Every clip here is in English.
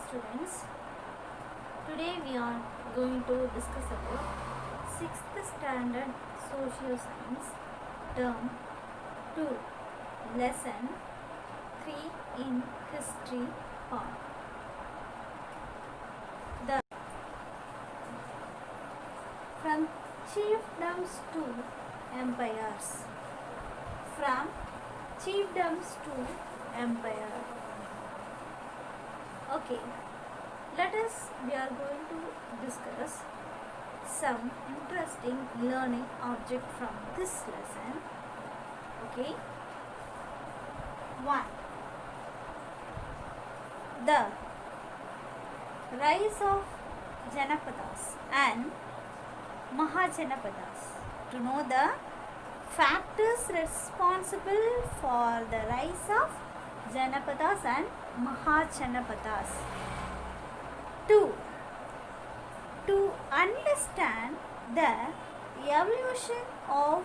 students. Today we are going to discuss about 6th standard social science term 2 lesson 3 in history part. The from chiefdoms to empires. From chiefdoms to empire. Okay, we are going to discuss some interesting learning object from this lesson. Okay, 1. The rise of Janapadas and Mahajanapadas. To know the factors responsible for the rise of Janapadas and Mahajanapadas. 2. To understand the evolution of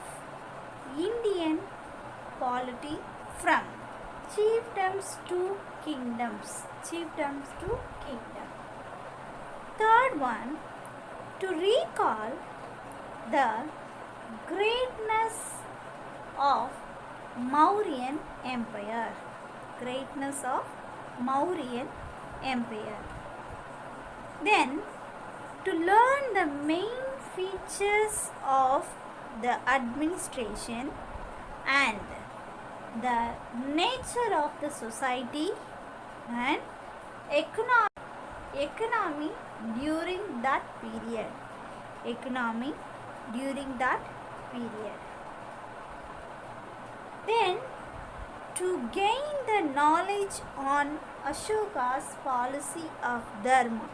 Indian polity from chiefdoms to kingdoms. Chiefdoms to kingdom. 3rd one, to recall the greatness of Mauryan Empire. Greatness of Mauryan Empire. Then, to learn the main features of the administration and the nature of the society and economy during that period. Economy during that period. Then, to gain the knowledge on Ashoka's policy of Dharma.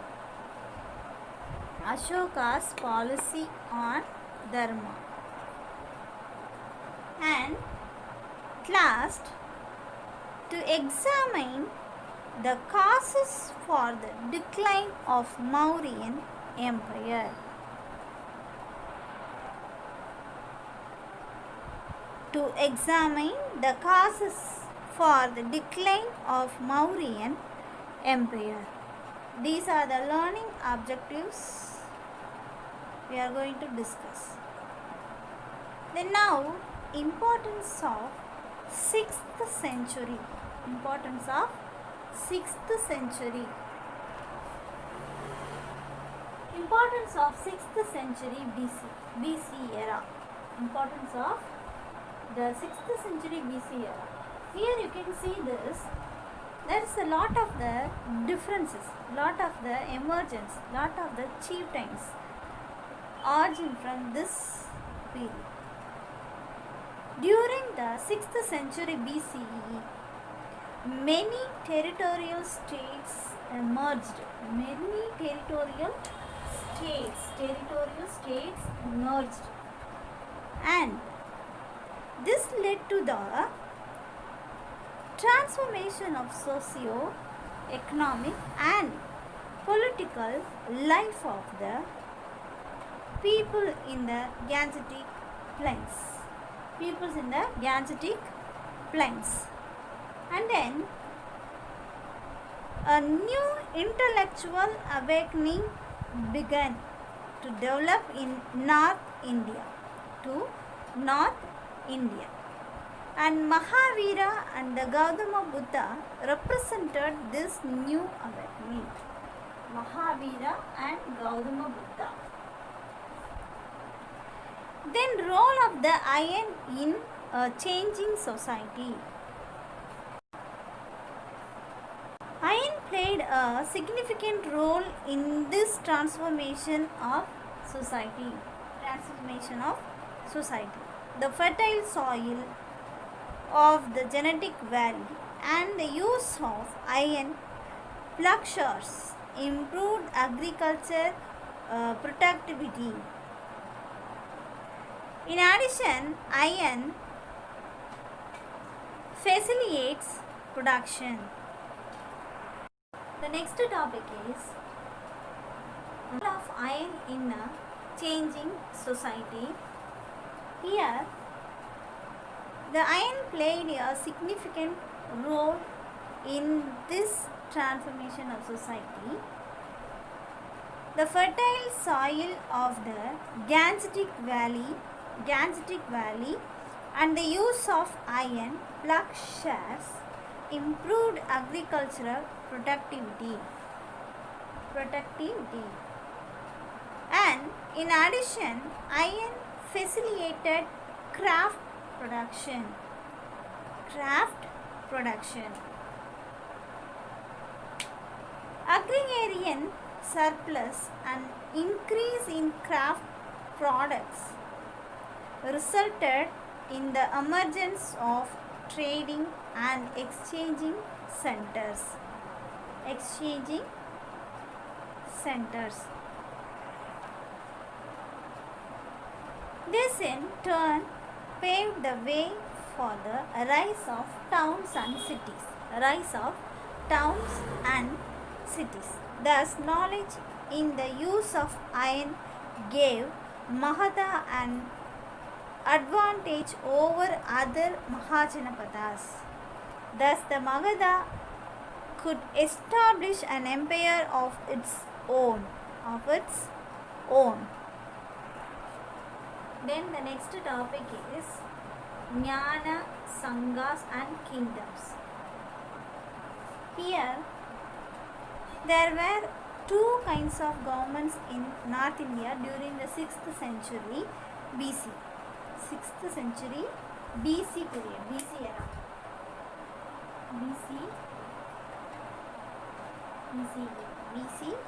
Ashoka's policy on Dharma. And last, to examine the causes for the decline of Mauryan Empire. To examine the causes for the decline of Mauryan Empire. These are the learning objectives we are going to discuss. Then now, importance of 6th century. Importance of 6th century. Importance of 6th century BC era. Importance of the 6th century BC era. Here you can see this. There is a lot of the differences, lot of the emergence, lot of the chieftains origin from this period. During the 6th century BCE, many territorial states emerged. Many territorial states emerged, and this led to the transformation of socio-economic and political life of the people in the Gangetic Plains. Peoples in the Gangetic Plains. And then a new intellectual awakening began to develop in North India. And Mahavira and the Gautama Buddha represented this new awakening. Mahavira and Gautama Buddha. Then role of the iron in a changing society. Iron played a significant role in this transformation of society. The fertile soil of the genetic valley and the use of iron plugshare improved agriculture productivity. In addition, iron facilitates production. The next topic is role of iron in a changing society. Here, the iron played a significant role in this transformation of society. The fertile soil of the Gangetic Valley and the use of iron plowshares improved agricultural productivity. And in addition, iron facilitated craft production. Agrarian surplus and increase in craft products resulted in the emergence of trading and exchanging centers. This in turn paved the way for the rise of towns and cities. Thus, knowledge in the use of iron gave Magadha an advantage over other Mahajanapadas. Thus, the Magadha could establish an empire of its own. Then the next topic is Jnana Sanghas and kingdoms. Here, there were two kinds of governments in North India during the 6th century BC. 6th century BC period, BC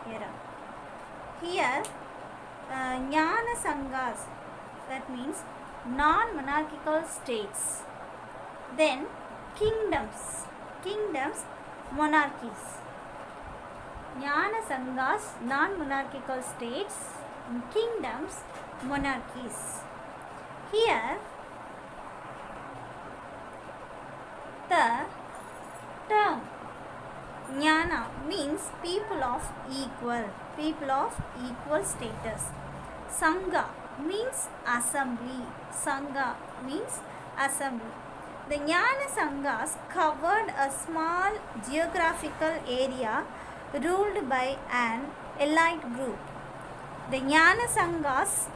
era. Here, Jnana Sanghas, that means non-monarchical states. Then kingdoms, monarchies. Jnana Sanghas, non-monarchical states, kingdoms, monarchies. Here, the term Jnana means people of equal status. Sangha means assembly. The Jnana Sanghas covered a small geographical area ruled by an elite group. The Jnana Sanghas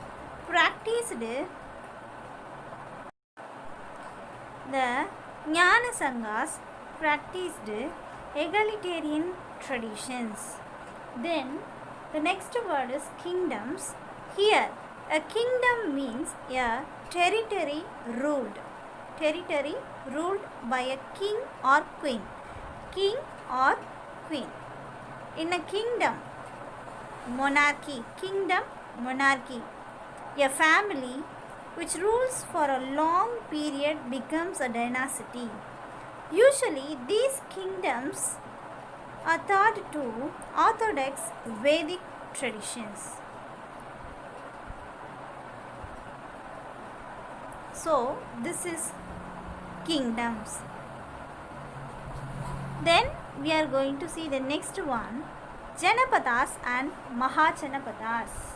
practiced egalitarian traditions. Then the next word is kingdoms. Here, a kingdom means a territory ruled by a king or queen. In a kingdom, monarchy. A family which rules for a long period becomes a dynasty. Usually, these kingdoms adhered to orthodox Vedic traditions. So, this is kingdoms. Then we are going to see the next one, Janapadas and Mahajanapadas.